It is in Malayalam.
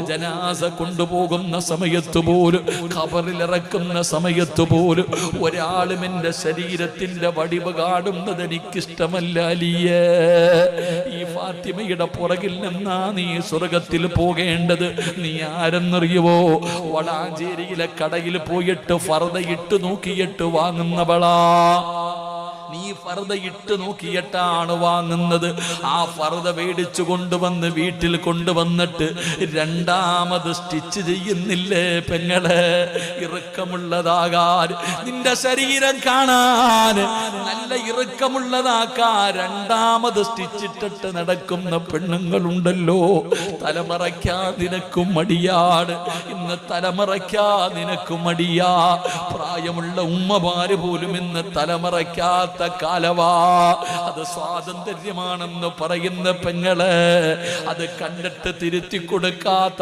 ജനാസ കൊണ്ടുപോകുന്ന സമയത്ത് പോലും, ഖബറിലിറക്കുന്ന സമയത്ത് പോലും ഒരാളും എന്റെ ശരീരത്തിന്റെ വടിവ് കാണുന്നത് എനിക്കിഷ്ടമല്ല അലിയേ. ഈ ഫാത്തിമയുടെ പുറകിൽ നിന്നാ നീ സ്വർഗത്തിൽ പോകേണ്ടത്. നീ ആരെന്നറിയുവോ? വളാഞ്ചേരിയിലെ കടയിൽ പോയിട്ട് ഫർദ ഇട്ട് നോക്കിയിട്ട് വാങ്ങുന്നവളാ. നീ ഫർദ ഇട്ട് നോക്കിയിട്ടാണ് വാങ്ങുന്നത്. ആ ഫർദ മേടിച്ചു കൊണ്ടുവന്ന് വീട്ടിൽ കൊണ്ടുവന്നിട്ട് രണ്ടാമത് സ്റ്റിച്ച് ചെയ്യുന്നില്ലേ പെങ്ങളെ? ഇറുക്കമുള്ളതാകാൻ, നിന്റെ ശരീരം കാണാൻ നല്ല ഇറുക്കമുള്ളതാക്കാൻ രണ്ടാമത് സ്റ്റിച്ചിട്ടിട്ട് നടക്കുന്ന പെണ്ണുങ്ങളുണ്ടല്ലോ. തലമറയ്ക്കാ നിനക്കും മടിയാണ്. ഇന്ന് തലമറയ്ക്കാ നിനക്കും മടിയാ. പ്രായമുള്ള ഉമ്മമാര് പോലും ഇന്ന് തലമറയ്ക്കാത്ത കാലവാ. അത് സ്വാതന്ത്ര്യമാണെന്ന് പറയുന്ന പെങ്ങളെ, അത് കണ്ടിട്ട് തിരുത്തി കൊടുക്കാത്ത